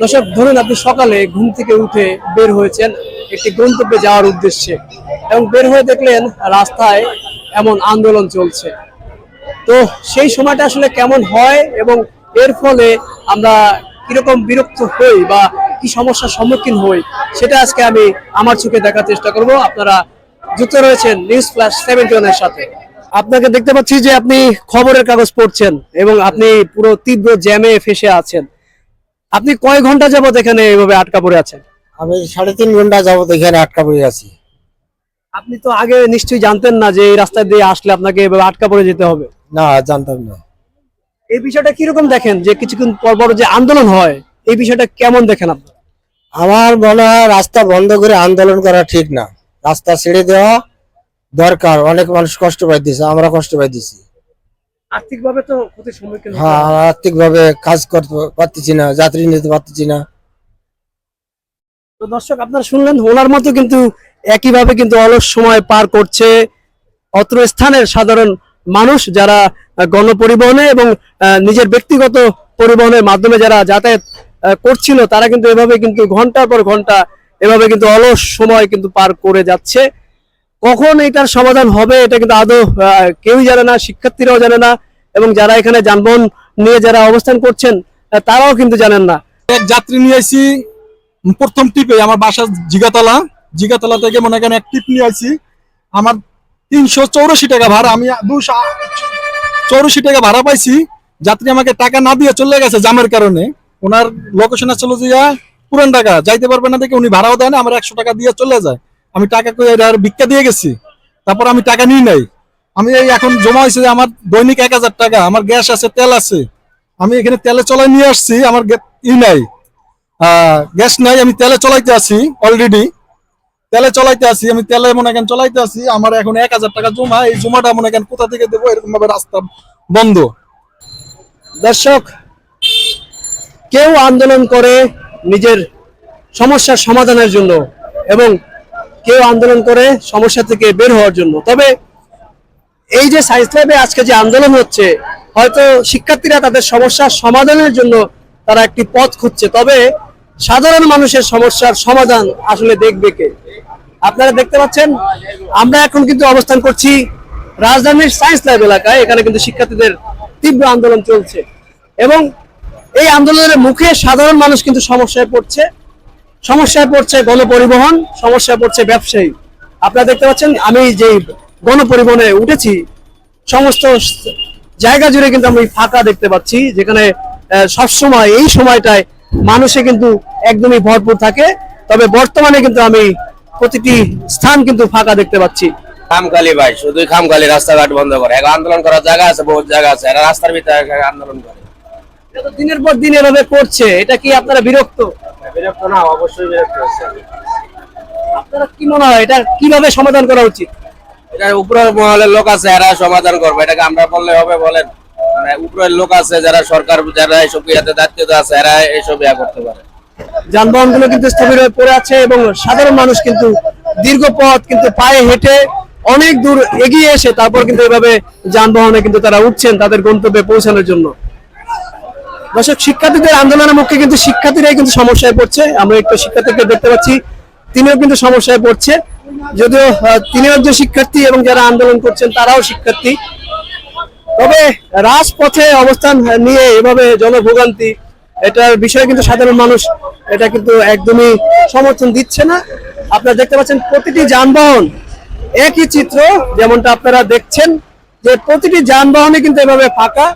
দর্শক, ধরুন আপনি সকালে ঘুম থেকে উঠে বের হয়েছেন একটি গন্তব্যে যাওয়ার উদ্দেশ্যে এবং বের হয়ে দেখলেন রাস্তায় এমন আন্দোলন চলছে। তো সেই সময়টা আসলে কেমন হয় এবং এর ফলে আমরা কিরকম বিরক্ত হই বা কি সমস্যার সম্মুখীন হই, সেটা আজকে আমি আমার চোখে দেখার চেষ্টা করব। আপনারা যুক্ত রয়েছেন নিউজ ফ্ল্যাশ 71 এর সাথে। আপনাকে দেখতে পাচ্ছি যে আপনি খবরের কাগজ পড়ছেন এবং আপনি পুরো তীব্র জ্যামে ফেসে আছেন। আপনি কয় ঘন্টা যাবত এখানে এভাবে আটকা পড়ে আছেন? আমি 3.5 ঘন্টা যাবত এখানে আটকা পড়ে আছি। আপনি তো আগে নিশ্চয়ই জানতেন না যে এই রাস্তা দিয়ে আসলে আপনাকে এভাবে আটকা পড়ে যেতে হবে। না, জানতাম না। এই বিষয়টা কিরকম দেখেন যে কিছুক্ষণ পর পর যে আন্দোলন হয়, এই বিষয়টা কেমন দেখেন আপনি? আমার মনে হয় রাস্তা বন্ধ করে আন্দোলন করা ঠিক না, রাস্তা ছেড়ে দেওয়া দরকার। অনেক মানুষ কষ্ট পাইতেছে, আমরা কষ্ট পাইতেছি। আর্থিক ভাবে তো ক্ষতির সম্মুখীন হতে হ্যাঁ, হয়। আর্থিক ভাবে কাজ করতে পারতেছি না, যাত্রী নিতে পারতেছি না। তো দর্শক, আপনারা শুনলেন, ওনার মতো কিন্তু একইভাবে কিন্তু অলস সময় পার করছে অত্র স্থানের সাধারণ মানুষ, যারা গণপরিবহনে এবং নিজের ব্যক্তিগত পরিবহনের মাধ্যমে যারা যাতায়াত করছিল, তারা কিন্তু এভাবে কিন্তু ঘন্টার পর ঘন্টা এভাবে কিন্তু অলস সময় কিন্তু পার করে যাচ্ছে। কখন এটার সমাধান হবে এটা কিন্তু আদৌ কেউই জানে না, শিক্ষার্থীরাও জানে না এবং যারা এখানে যানবাহন নিয়ে যারা অবস্থান করছেন তারাও কিন্তু জানেন না। এক যাত্রী নিয়ে আইছি প্রথম টিপে, আমার বাসা জিগাতলা। জিগাতলা থেকে মনে করেন এক টিপ নিয়ে আইছি। আমার 384 টাকা ভাড়া, আমি 284 টাকা ভাড়া পাইছি। যাত্রী আমাকে টাকা না দিয়ে চলে গেছে জামের কারণে। ওনার লোকেশন আসলে যে পুরান ঢাকা, যাইতে পারবে না দেখে উনি ভাড়াও দেয় না, আমার 100 টাকা দিয়ে চলে যায়। আমি টাকা কই আর ভিক্ষা দিয়ে গেছি, তারপর আমি টাকা নিই নাই। আমি এই এখন জমা হয়েছে যে আমার দৈনিক 1000 টাকা, আমার গ্যাস আছে, তেল আছে। আমি এখানে তেলে চলাই নিয়ে আসছি, আমার নাই, গ্যাস নাই, আমি তেলে চলাইতে আছি। অলরেডি তেলে চলাইতে আছি, আমি তেলে মনে করেন চলাইতে আছি। আমার এখন 1000 টাকা জমা, এই জমাটা মনে করেন কোথা থেকে দেবো, এরকম ভাবে রাস্তা বন্ধ। দর্শক, কেউ আন্দোলন করে নিজের সমস্যার সমাধানের জন্য এবং কেউ আন্দোলন করে সমস্যা থেকে বের হওয়ার জন্য। তবে এই যে সায়েন্স ল্যাবে আজকে যে আন্দোলন হচ্ছে, হয়তো শিক্ষার্থীরা তাদের সমস্যার সমাধানের জন্য তারা একটি পথ খুঁজছে, তবে সাধারণ মানুষের সমস্যার সমাধান আসলে দেখবে কে? আপনারা দেখতে পাচ্ছেন, আমরা এখন কিন্তু অবস্থান করছি রাজধানীর সায়েন্স ল্যাব এলাকায়। এখানে কিন্তু শিক্ষার্থীদের তীব্র আন্দোলন চলছে এবং এই আন্দোলনের মুখে সাধারণ মানুষ কিন্তু সমস্যায় পড়ছে গণপরিবহন, সমস্যায় পড়ছে ব্যবসায়ী। আপনারা দেখতে পাচ্ছেন, আমি যে গণপরিবহনে উঠেছি, সমস্ত জায়গা জুড়ে কিন্তু আমি ফাঁকা দেখতে পাচ্ছি, যেখানে সবসময় এই সময়টায় মানুষে কিন্তু একদমই ভরপুর থাকে। তবে বর্তমানে কিন্তু আমি প্রতিটি স্থান কিন্তু ফাঁকা দেখতে পাচ্ছি। খামখালি ভাই, শুধুই খামখালি রাস্তাঘাট বন্ধ করে। এখন আন্দোলন করার জায়গা আছে, বহুত জায়গা আছে, এরা রাস্তার ভিতরে আন্দোলন করে। এটা তো দিনের পর দিন এভাবে করছে, এটা কি আপনারা বিরক্ত? বিরক্ত না, অবশ্যই বিরক্ত হচ্ছে। আপনারা কি মনে হয় এটা কিভাবে সমাধান করা উচিত? এটা উপরের মহলের লোক আছে, এরা সমাধান করবে। এটাকে আমরা বললে হবে বলেন? মানে উপরের লোক আছে, যারা সরকার, যারা এইসব ইয়াতে দায়িত্ব আছে, এরা এইসব ইয়া করতে পারে। যানবাহন গুলো কিন্তু স্থবির হয়ে পড়ে আছে এবং সাধারণ মানুষ কিন্তু দীর্ঘ পথ কিন্তু পায়ে হেঁটে অনেক দূর এগিয়ে এসে তারপর কিন্তু এভাবে যানবাহনে কিন্তু তারা উঠছেন তাদের গন্তব্যে পৌঁছানোর জন্য। দর্শক, শিক্ষার্থীদের আন্দোলনের মুখে কিন্তু শিক্ষার্থীরাই কিন্তু সমস্যায় পড়ছে। আমরা একটু শিক্ষার্থীকে দেখতে পাচ্ছি, তিনিও কিন্তু সমস্যায় পড়ছে। যদিও তিনিও একজন শিক্ষার্থী এবং যারা আন্দোলন করছেন তারাও শিক্ষার্থী। তবে রাজপথে অবস্থান নিয়ে এভাবে জনভোগান্তি, এটার বিষয়ে কিন্তু সাধারণ মানুষ এটা কিন্তু একদমই সমর্থন দিচ্ছে না। আপনারা দেখতে পাচ্ছেন প্রতিটি যানবাহন একই চিত্র, যেমনটা আপনারা দেখছেন যে প্রতিটি যানবাহনে কিন্তু এভাবে ফাঁকা।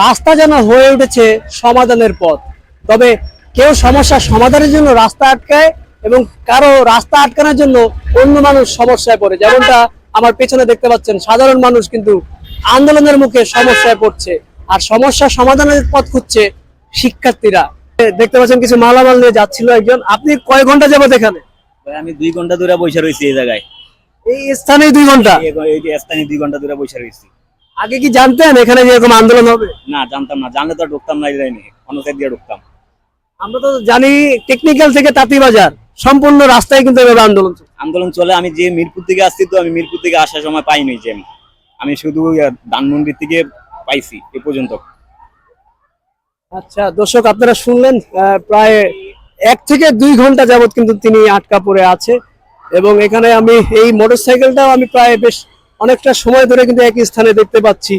রাস্তা যেন হয়ে উঠেছে সমাধানের পথ। তবে কেউ সমস্যার সমাধানের জন্য রাস্তা আটকায় এবং কারো রাস্তা আটকানোর জন্য অন্য মানুষ সমস্যায় পড়ে। যেমনটা আমার পেছনে দেখতে পাচ্ছেন, সাধারণ মানুষ কিন্তু আন্দোলনের মুখে সমস্যায় পড়ছে আর সমস্যা সমাধানের পথ খুঁজছে শিক্ষার্থীরা। দেখতে পাচ্ছেন কিছু মালামাল নিয়ে যাচ্ছিল একজন। আপনি কয় ঘন্টা যাবত এখানে? আমি 2 ঘন্টা ধরে বসে রয়েছি এই জায়গায়। এই স্থানে 2 ঘন্টা? এই যে স্থানে 2 ঘন্টা ধরে বসে রয়েছি। আগে কি জানতেন এখানে যে এরকম আন্দোলন হবে? না, জানতাম না, জানলে তো আর ঢুকতাম না, এই লাইনে অন্য সাইড দিয়ে ঢুকতাম। আমরা তো জানি টেকনিক্যাল থেকে তাঁতিবাজার সম্পূর্ণ রাস্তায় কিন্তু এভাবে আন্দোলন চলছে। আন্দোলন চলে। আমি যে মিরপুর থেকে আসছি, তো আমি মিরপুর থেকে আসার সময় পাইনি জ্যাম। আমি শুধু ধানমন্ডি থেকে পাইছি এ পর্যন্ত। আচ্ছা দর্শক, আপনারা শুনলেন প্রায় 1 থেকে 2 ঘন্টা যাবত কিন্তু তিনি আটকা পড়ে আছে। এবং এখানে আমি এই মোটরসাইকেলটাও আমি প্রায় বেশ অনেকটা সময় ধরে কিন্তু একই স্থানে দেখতে পাচ্ছি।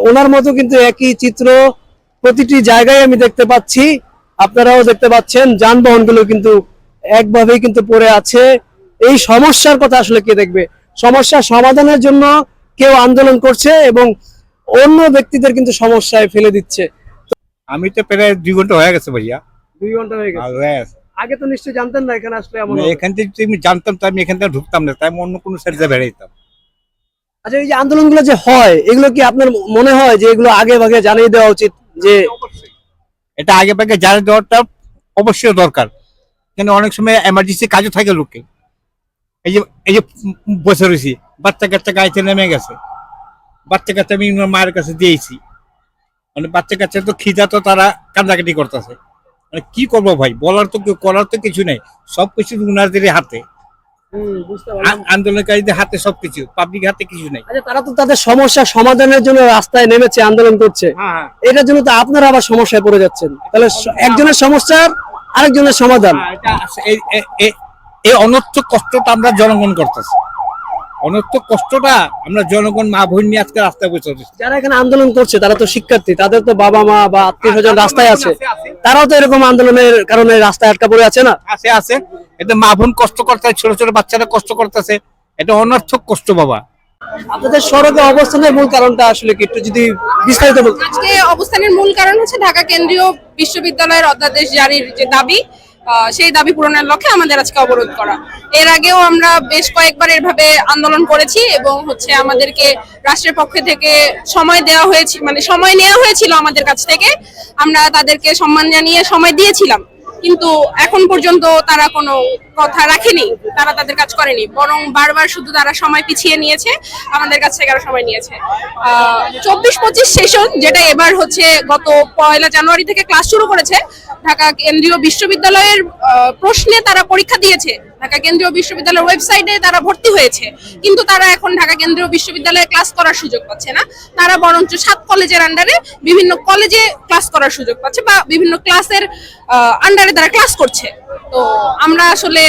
ওনার মতো কিন্তু একই চিত্র প্রতিটি জায়গায় আমি দেখতে পাচ্ছি, আপনারাও দেখতে পাচ্ছেন। যানবাহনগুলো কিন্তু একভাবেই কিন্তু পড়ে আছে। এই সমস্যার কথা আসলে কে দেখবে? সমস্যা সমাধানের জন্য কেউ আন্দোলন করছে এবং অন্য ব্যক্তিদের কিন্তু সমস্যায় ফেলে দিচ্ছে। আমি তো প্রায় 2 ঘন্টা হয়ে গেছে ভাইয়া। 2 ঘন্টা হয়ে গেছে। আগে তো নিশ্চয়ই জানতেন না এখানে আসলে এমন হবে। এখান থেকে আমি জানতাম তো আমি এখান থেকে ঢুকতাম না, তাই আমি অন্য কোনো সাইডে বেড়াইতাম। আচ্ছা, এই যে আন্দোলনগুলো যে হয়, এগুলো কি আপনার মনে হয় যে এগুলো আগে ভাগে জানিয়ে দেওয়া উচিত? যে এটা আগে ভাগে জানিয়ে দেওয়াটা অবশ্যই দরকার, কেন অনেক সময় এমার্জেন্সি কাজও থাকে লোকে। এই যে বসে রয়েছি, বাচ্চা কাচ্চা গাড়িতে নেমে গেছে, বাচ্চা কাচ্চা আমি আমার মায়ের কাছে দিয়েছি, মানে বাচ্চা কাচ্চা তো খিদা, তো তারা কান্দাকাটি করতেছে। মানে কি করবো ভাই, বলার তো করার তো কিছু নাই, সবকিছু উনাদের হাতে, বুঝতে পারলাম। আন্দোলনকারীদের হাতে সবকিছু, পাবলিক হাতে কিছু নাই। আচ্ছা, তারা তো তাদের সমস্যা সমাধানের জন্য রাস্তায় নেমেছে, আন্দোলন করছে। এটার জন্য তো আপনারা আবার সমস্যায় পড়ে যাচ্ছেন। তাহলে একজনের সমস্যার আরেকজনের সমাধান। এই অনর্থক কষ্টটা আমরা জনগণ করতেছি, অনর্থক কষ্টটা আমরা জনগণ মা বোন নিয়ে আজকে রাস্তায় বসে আছি। যারা এখানে আন্দোলন করছে তারা তো শিক্ষার্থী, তাদের তো বাবা মা বা আত্মীয় স্বজন রাস্তায় আছে, তারাও তো এরকম আন্দোলনের কারণে রাস্তায় আটকা পড়ে আছে না? আছে এটা মা বোন কষ্ট করতেছে, ছোট ছোট বাচ্চারা কষ্ট করতেছে, এটা অনর্থক কষ্ট বাবা। আপনাদের সড়কে অবস্থানের মূল কারণটা আসলে কি একটু যদি বিস্তারিত বলতেন? আজকে অবস্থানের মূল কারণ হচ্ছে ঢাকা কেন্দ্রীয় বিশ্ববিদ্যালয়ের অধ্যাদেশ জারির যে দাবি, সেই দাবি পূরণের লক্ষ্যে আমাদের আজকে অবরোধ করা। এর আগেও আমরা বেশ কয়েকবার এভাবে আন্দোলন করেছি এবং আমাদেরকে রাষ্ট্রের পক্ষ থেকে সময় দেওয়া হয়েছে, মানে সময় নেওয়া হয়েছিল আমাদের কাছ থেকে। আমরা তাদেরকে সম্মান জানিয়ে সময় দিয়েছিলাম, কিন্তু এখন পর্যন্ত তারা কোনো কথা রাখেনি, তারা তাদের কাজ করেনি, বরং বারবার শুধু তারা সময় পিছিয়ে নিয়েছে, আমাদের কাছ থেকে আরো সময় নিয়েছে। 24-25 সেশন, যেটা এবার গত 1 জানুয়ারি থেকে ক্লাস শুরু করেছে, ঢাকা কেন্দ্রীয় বিশ্ববিদ্যালয়ের প্রশ্নে তারা পরীক্ষা দিয়েছে, ঢাকা কেন্দ্রীয় বিশ্ববিদ্যালয়ের ওয়েবসাইটে তারা ভর্তি হয়েছে, কিন্তু তারা এখন ঢাকা কেন্দ্রীয় বিশ্ববিদ্যালয়ে ক্লাস করার সুযোগ পাচ্ছে না। তারা বরঞ্চ 7 কলেজের আন্ডারে বিভিন্ন কলেজে ক্লাস করার সুযোগ পাচ্ছে বা বিভিন্ন ক্লাসের আন্ডারে তারা ক্লাস করছে। তো আমরা আসলে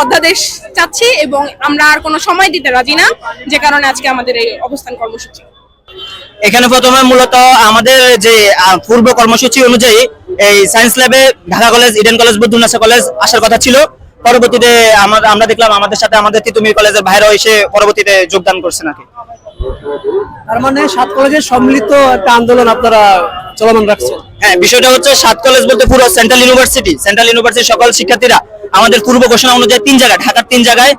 অধ্যাদেশ চাচ্ছি এবং আমরা আর কোনো সময় দিতে রাজি না, যে কারণে আজকে আমাদের এই অবস্থান কর্মসূচি। এখানে প্রথমে মূলত আমাদের যে পূর্ব কর্মসূচি অনুযায়ী এই সায়েন্স ল্যাবে Dhaka college, Eden college, Badrunnesa college আসার কথা ছিল। পরবর্তীতে আমরা দেখলাম আমাদের সাথে আমাদের তিতুমির কলেজের ভাইরাও এসে পরবর্তীতে যোগদান করছে নাকি। তার মানে 7 কলেজের সম্মিলিত একটা আন্দোলন আপনারা চলমান রাখছেন? হ্যাঁ, বিষয়টা হচ্ছে 7 কলেজ বলতে পুরো সেন্ট্রাল ইউনিভার্সিটির সকল শিক্ষার্থীরা আমাদের পূর্ব ঘোষণা অনুযায়ী 3 জায়গায়, ঢাকার 3 জায়গায়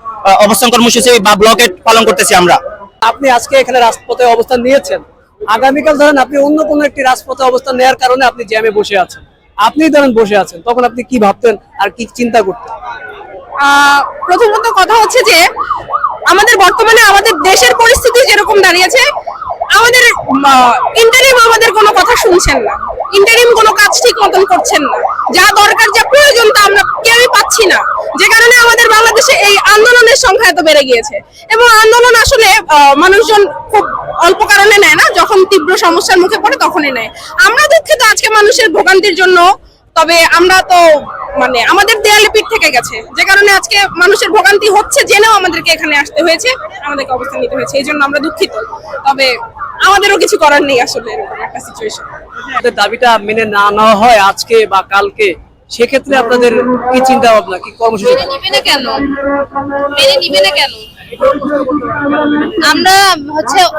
অবস্থান কর্মসূচি বা ব্লকেট পালন করতেছি আমরা। আপনি আজকে এখানে রাজপথে অবস্থান নিয়েছেন, আগামীকাল ধরেন আপনি অন্য কোনো একটি রাজপথে অবস্থান নেওয়ার কারণে আপনি জ্যামে বসে আছেন, আপনি ধরেন বসে আছেন, তখন আপনি কি ভাবতেন আর কি চিন্তা করতেন? প্রথমত কথা হচ্ছে যে আমাদের বর্তমানে আমাদের দেশের পরিস্থিতি যেরকম দাঁড়িয়েছে, আমাদের ইন্টারিম আমাদের কোনো কথা শুনছেন না, ইন্টারিম কোনো কাজ ঠিক মতন করছেন না, যা দরকার যা প্রয়োজন তা আমরা কেউই পাচ্ছি না, যে কারণে আমাদের বাংলাদেশে এই আন্দোলনের সংখ্যা এত বেড়ে গিয়েছে। এবং আন্দোলন আসলে মানুষজন খুব অল্প কারণে নেয় না, যখন তীব্র সমস্যার মুখে পড়ে তখনই নেয়। আমরা দুঃখিত আজকে মানুষের ভোগান্তির জন্য, তবে আমরা তো আমাদের দেয়ালে পিঠ থেকে গেছে, যে কারণে আজকে মানুষের ভোগান্তি হচ্ছে জেনেও আমাদেরকে এখানে আসতে হয়েছে, আমাদেরকে অবস্থান নিতে হয়েছে, এই জন্য আমরা দুঃখিত। তবে আমাদেরও কিছু করার নেই আসলে এরকম একটা সিচুয়েশন। আপনাদের দাবিটা মেনে না নেওয়া হয় আজকে বা কালকে, সেক্ষেত্রে আপনাদের কি চিন্তা ভাবনা, কি কর্মসূচি? মেনে নিবে না কেন? আমরা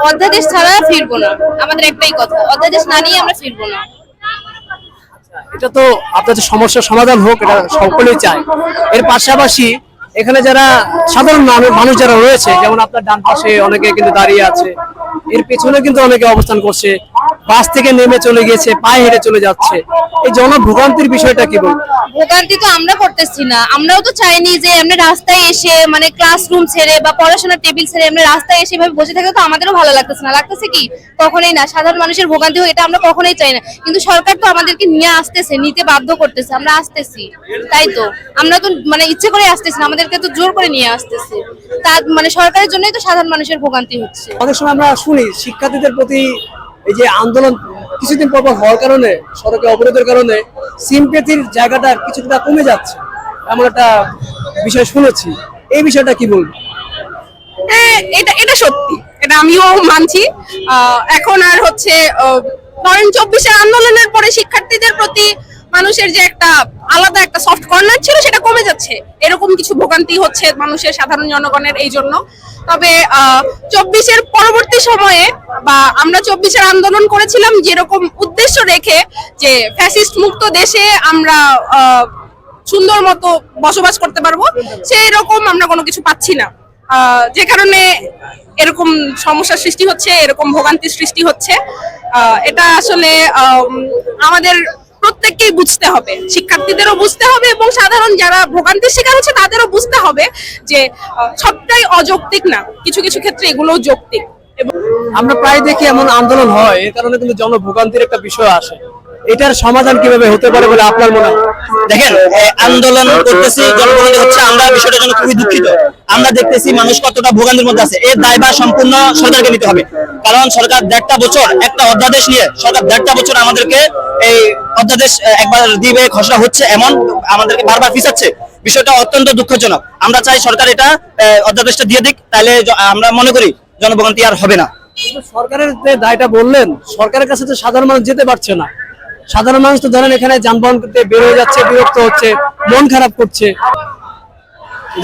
অধ্যাদেশ ছাড়া ফিরবো না, আমাদের একটাই কথা, অধ্যাদেশ না নিয়ে আমরা ফিরবো না। এটা তো আপনাদের সমস্যার সমাধান হোক, এটা সকলেই চায়। এর পাশাপাশি এখানে যারা সাধারণ মানুষ যারা রয়েছে, যেমন আপনার ডান পাশে অনেকে কিন্তু দাঁড়িয়ে আছে, এর পেছনে কিন্তু অনেকে অবস্থান করছে, বাস থেকে নেমে চলে গেছে, পায়ে হেঁটে চলে যাচ্ছে। এই জনভোগান্তির বিষয়টা কি বলবো? ভোগান্তি তো আমরা করতেছি না, আমরাও তো চাইনি যে আমরা রাস্তায় এসে ক্লাসরুম ছেড়ে বা পড়াশোনার টেবিল ছেড়ে আমরা রাস্তায় এসে এভাবে বসে থাকলে তো আমাদেরও ভালো লাগতেছে না, লাগতেছে কি? কখনোই না। সাধারণ মানুষের ভোগান্তি হোক এটা আমরা কখনোই চাই না, কিন্তু সরকার তো আমাদেরকে নিতে বাধ্য করতেছে, আমরা আসতেছি। তাই তো আমরা তো ইচ্ছে করে আসতেছি না, আমাদেরকে তো জোর করে নিয়ে আসতেছে। তা সরকারের জন্যই তো সাধারণ মানুষের ভোগান্তি হচ্ছে। অনেক সময় আমরা শুনি শিক্ষার্থীদের প্রতি এই যে আন্দোলন কিছুদিন পর হওয়ার কারণে, সড়কে অবরোধের কারণে সিম্পেথির জায়গাটা কিছুটা কমে যাচ্ছে, এমন একটা বিষয় শুনেছি। এই বিষয়টা কি বলবো? হ্যাঁ, এটা এটা সত্যি, এটা আমিও মানছি। এখন আর হচ্ছে ধরেন 24-এর আন্দোলনের পরে শিক্ষার্থীদের প্রতি মানুষের যে একটা আলাদা একটা সফট কর্নার ছিল সেটা কমে যাচ্ছে, এরকম কিছু ভোগান্তি হচ্ছে মানুষের, সাধারণ জনগণের এই জন্য। তবে 24-এর পরবর্তী সময়ে বা আমরা 24-এর আন্দোলন করেছিলাম যেরকম উদ্দেশ্য রেখে যে ফ্যাসিস্ট মুক্ত দেশে আমরা সুন্দর মতো বসবাস করতে পারবো, সেই রকম আমরা কোনো কিছু পাচ্ছি না, যে কারণে এরকম সমস্যার সৃষ্টি হচ্ছে, এরকম ভোগান্তির সৃষ্টি হচ্ছে। এটা আসলে আমাদের প্রত্যেককেই বুঝতে হবে, শিক্ষার্থীদেরও বুঝতে হবে এবং সাধারণ যারা ভোগান্তির শিকার হচ্ছে তাদেরও বুঝতে হবে যে সবটাই অযৌক্তিক না, কিছু কিছু ক্ষেত্রে এগুলোও যৌক্তিক। আমরা প্রায় দেখি এমন আন্দোলন হয়, এর কারণে কিন্তু জনভোগান্তির একটা বিষয় আসে। এটার সমাধান কিভাবে হতে পারে বলে আপনার মনে হয়? দেখেন, আন্দোলন করতেছি, জনগণ হচ্ছে, আমরা বিষয়টার জন্য খুবই দুঃখিত। আমরা দেখতেছি মানুষ কতটা ভোগান্তির মধ্যে আছে, এর দায়ভার সম্পূর্ণ সরকারকে নিতে হবে। কারণ সরকার 1.5 বছর একটা অধ্যাদেশ নিয়ে, সরকার 1.5 বছর আমাদেরকে এই অধ্যাদেশ একবার দিবে ঘোষণা হচ্ছে এমন আমাদেরকে বারবার পিছাচ্ছে, বিষয়টা অত্যন্ত দুঃখজনক। আমরা চাই সরকার এটা অধ্যাদেশটা দিয়ে দিক, তাহলে আমরা মনে করি জনভোগান্তি আর হবে না। কিন্তু সরকারের যে দায়টা বললেন, সরকারের কাছে তো সাধারণ মানুষ যেতে পারছে না। সাধারণ মানুষ তো ধরেন এখানে যানবাহন করতে বের হয়ে যাচ্ছে, বিরক্ত হচ্ছে, মন খারাপ করছে।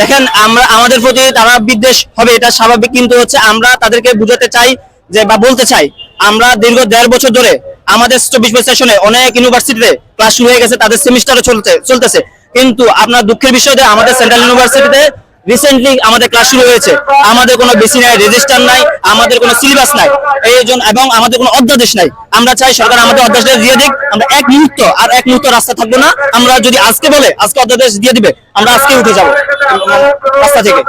দেখেন, আমরা আমাদের প্রতি তারা বিদ্বেষ হবে, এটা স্বাভাবিক, কিন্তু হচ্ছে আমরা তাদেরকে বুঝাতে চাই যে বা বলতে চাই, আমরা দীর্ঘ 1.5 বছর ধরে আমাদের 24 সেশনে অনেক ইউনিভার্সিটিতে ক্লাস শুরু হয়ে গেছে, তাদের সেমিস্টারও চলতেছে, কিন্তু আপনার দুঃখের বিষয় যে আমাদের সেন্ট্রাল ইউনিভার্সিটিতে রিসেন্টলি আমাদের ক্লাস শুরু হয়েছে, আমাদের কোনো বেসি নাই, রেজিস্টার নাই, আমাদের কোনো সিলেবাস নাই, এই জন্য এবং আমাদের কোনো অধ্যাদেশ নাই। আমরা চাই সরকার আমাদের অধ্যাদেশ দিয়ে দিক, আমরা এক মুহূর্ত রাস্তা থাকবো না। আমরা যদি আজকে বলে আজকে অধ্যাদেশ দিয়ে দিবে, আমরা আজকে উঠে যাবো রাস্তা থেকে।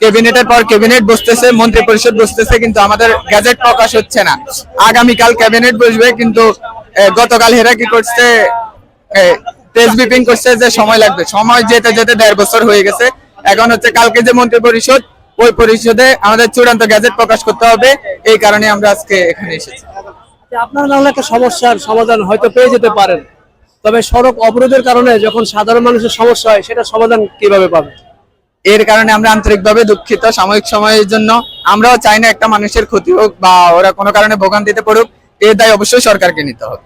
ক্যাবিনেটের পর ক্যাবিনেট বসতেছে, মন্ত্রী পরিষদ বসতেছে, কিন্তু আমাদের গ্যাজেট প্রকাশ হচ্ছে না। আগামীকাল ক্যাবিনেট বসবে, কিন্তু গতকাল হেরা কি করছে, প্রেস ব্রিফিং করছে যে সময় লাগবে, সময় যেতে যেতে 1.5 বছর হয়ে গেছে। এখন হচ্ছে কালকে যে মন্ত্রী পরিষদ, ওই পরিষদে আমাদের চূড়ান্ত গ্যাজেট প্রকাশ করতে হবে, এই কারণে আমরা আজকে এখানে এসেছি। আপনারা নাহলে একটা সমস্যার সমাধান হয়তো পেয়ে যেতে পারেন, তবে সড়ক অবরোধের কারণে যখন সাধারণ মানুষের সমস্যা হয়, সেটা সমাধান কিভাবে পাবে? এর কারণে আমরা আন্তরিকভাবে দুঃখিত। সাময়িক সময়ের জন্য আমরাও চাই না একটা মানুষের ক্ষতি হোক বা ওরা কোনো কারণে ভোগান্তিতে পড়ুক, এর দায় অবশ্যই সরকারকে নিতে হবে।